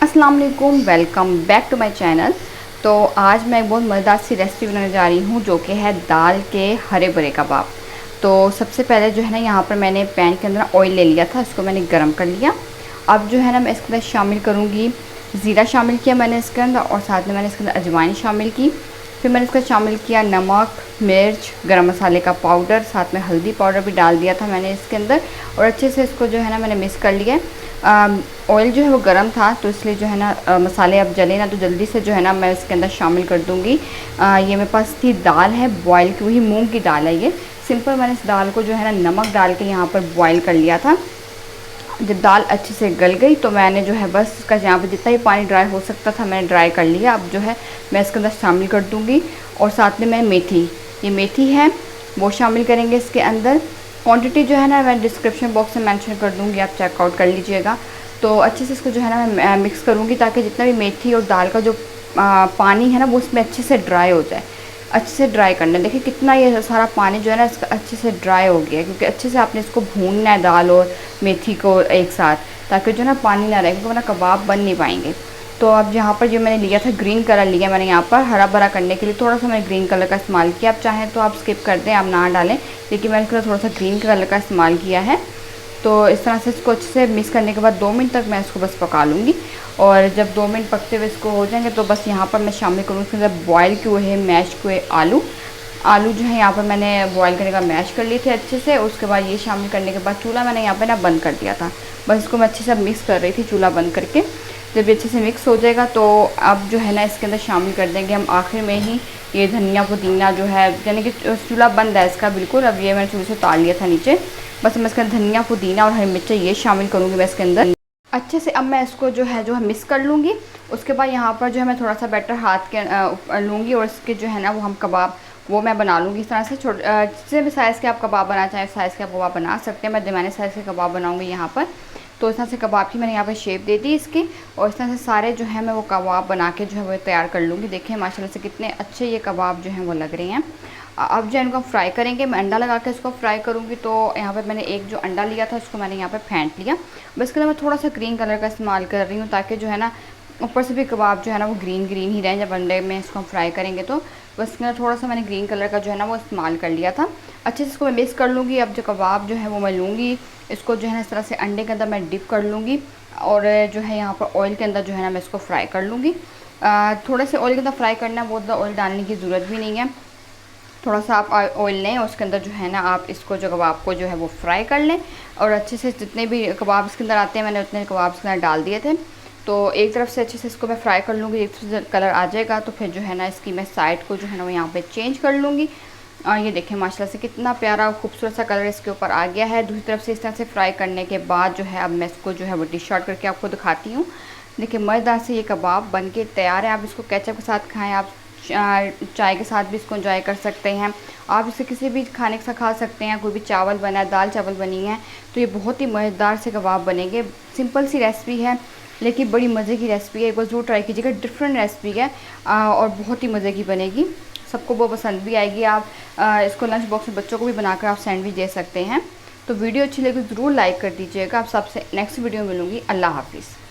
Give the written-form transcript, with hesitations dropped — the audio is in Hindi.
अस्सलाम वालेकुम, welcome back to my channel. तो आज मैं एक बहुत मज़ेदार सी रेसिपी बनाने जा रही हूँ जो कि है दाल के हरे भरे कबाब। तो सबसे पहले जो है ना, यहाँ पर मैंने पैन के अंदर ऑयल ले लिया था, इसको मैंने गर्म कर लिया। अब जो है ना, मैं इसके अंदर शामिल करूँगी ज़ीरा शामिल किया मैंने इसके अंदर, और साथ में मैंने इसके अंदर अजवाइन शामिल की। फिर मैंने इसका शामिल किया नमक, मिर्च, गरम मसाले का पाउडर, साथ में हल्दी पाउडर भी डाल दिया था मैंने इसके अंदर। और अच्छे से इसको जो है ना मैंने मिक्स कर लिया। ऑयल जो है वो गर्म था, तो इसलिए जो है ना मसाले अब जले ना, तो जल्दी से जो है ना मैं इसके अंदर शामिल कर दूँगी। ये मेरे पास थी दाल है बॉयल की हुई, मूंग की दाल है ये। सिंपल मैंने इस दाल को जो है ना नमक डाल के यहाँ पर बॉयल कर लिया था। जब दाल अच्छे से गल गई तो मैंने जो है बस इसका यहाँ पर जितना भी पानी ड्राई हो सकता था मैंने ड्राई कर लिया। अब जो है मैं इसके अंदर शामिल कर दूँगी। और साथ में मैं मेथी, ये मेथी है वो शामिल करेंगे इसके अंदर। क्वांटिटी जो है ना मैं डिस्क्रिप्शन बॉक्स में मेंशन कर दूँगी, आप चेकआउट कर लीजिएगा। तो अच्छे से इसको जो है ना मैं मिक्स करूँगी ताकि जितना भी मेथी और दाल का जो पानी है ना वो इसमें अच्छे से ड्राई हो जाए। अच्छे से ड्राई करना है, देखिए कितना ये सारा पानी जो है ना इसका अच्छे से ड्राई हो गया है, क्योंकि अच्छे से आपने इसको भूनना है दाल और मेथी को एक साथ, ताकि जो ना पानी ना रहे, क्योंकि वरना कबाब बन नहीं पाएंगे। तो अब यहाँ पर जो मैंने लिया था ग्रीन कलर लिया मैंने, यहाँ पर हरा भरा करने के लिए थोड़ा सा मैंने ग्रीन कलर का इस्तेमाल किया। आप चाहें तो आप स्किप कर दें, आप ना डालें, लेकिन मैंने इसके थोड़ा सा ग्रीन कलर का इस्तेमाल किया है। तो इस तरह से इसको अच्छे से मिक्स करने के बाद 2 मिनट तक मैं इसको बस पका लूँगी। और जब 2 मिनट पकते हुए इसको हो जाएंगे तो बस यहाँ पर मैं शामिल करूँगी इसके अंदर बॉयल किए हुए मैश किए आलू जो है यहाँ पर मैंने बॉयल करने का मैश कर लिए थे अच्छे से। उसके बाद ये शामिल करने के बाद चूल्हा मैंने यहाँ पे ना बंद कर दिया था। बस इसको मैं अच्छे से मिक्स कर रही थी चूल्हा बंद करके। जब ये अच्छे से मिक्स हो जाएगा तो अब जो है ना इसके अंदर शामिल कर देंगे हम आखिर में ही ये धनिया पुदीना जो है, यानी कि चूल्हा बंद है इसका बिल्कुल। अब ये मैंने चूल्हे से उतार लिया था नीचे। बस मैं इसके अंदर धनिया पुदीना और हरी मिर्ची ये शामिल करूँगी मैं इसके अंदर अच्छे से। अब मैं इसको जो है मिक्स कर लूँगी। उसके बाद यहाँ पर जो है मैं थोड़ा सा बैटर हाथ के लूँगी और इसके जो है ना वो हम कबाब वो मैं बना लूँगी इस तरह से। जितने भी साइज़ के आप कबाब बनाना चाहें साइज़ के आप कबाब बना सकते हैं। मैं दरमियाने साइज़ के कबाब बनाऊँगी यहाँ पर। तो इस तरह से कबाब की मैंने यहाँ पर शेप दे दी इसकी, और इस तरह से सारे जो है मैं वो कबाब बना के जो है वो तैयार कर लूँगी। देखिए माशाल्लाह से कितने अच्छे ये कबाब जो हैं वो लग रहे हैं। अब जो इनको फ्राई करेंगे, मैं अंडा लगा के इसको फ्राई करूँगी। तो यहाँ पर मैंने एक जो अंडा लिया था उसको मैंने यहाँ पर फेंट लिया। बस इसके अंदर मैं थोड़ा सा ग्रीन कलर का इस्तेमाल कर रही हूँ, ताकि जो है ना ऊपर से भी कबाब जो है ना वो ग्रीन ग्रीन ही रहें जब अंडे में इसको हम फ्राई करेंगे। तो बस इसके अंदर थोड़ा सा मैंने ग्रीन कलर का जो है ना वो इस्तेमाल कर लिया था। अच्छे से इसको मैं मिक्स कर लूँगी। अब जो कबाब जो है वो मैं लूँगी, इसको जो है ना इस तरह से अंडे के अंदर मैं डिप कर लूँगी, और जो है यहाँ पर ऑयल के अंदर जो है ना मैं इसको फ्राई कर लूँगी। थोड़े से ऑयल के अंदर फ्राई करना है, बहुत ज़्यादा ऑयल डालने की ज़रूरत भी नहीं है। थोड़ा सा आप ऑयल लें और उसके अंदर जो है ना आप इसको जो कबाब को जो है वो फ्राई कर लें। और अच्छे से जितने भी कबाब इसके अंदर आते हैं मैंने उतने कबाब इसके अंदर डाल दिए थे। तो एक तरफ से अच्छे से इसको मैं फ्राई कर लूँगी। एक तरफ से कलर आ जाएगा तो फिर जो है ना इसकी मैं साइड को जो है ना वो यहाँ पे चेंज कर लूँगी। और ये देखें माशाल्लाह से कितना प्यारा खूबसूरत सा कलर इसके ऊपर आ गया है। दूसरी तरफ से इस तरह से फ्राई करने के बाद जो है अब मैं इसको जो है वो डिश आउट करके आपको दिखाती हूँ। देखिए मज़ेदार से ये कबाब बन के तैयार है। आप इसको केचप के साथ खाएँ, आप चाय के साथ भी इसको एंजॉय कर सकते हैं। आप इसे किसी भी खाने के साथ खा सकते हैं। कोई भी चावल बना है, दाल चावल बनी है, तो ये बहुत ही मज़ेदार से कबाब बनेंगे। सिंपल सी रेसिपी है लेकिन बड़ी मज़े की रेसिपी है। एक बार ज़रूर ट्राई कीजिएगा, डिफरेंट रेसिपी है और बहुत ही मज़े की बनेगी। सबको बहुत पसंद भी आएगी। आप इसको लंच बॉक्स में बच्चों को भी बनाकर आप सैंडविच दे सकते हैं। तो वीडियो अच्छी लगी ज़रूर लाइक कर दीजिएगा। आप सबसे नेक्स्ट वीडियो में मिलूँगी। अल्लाह हाफिज़।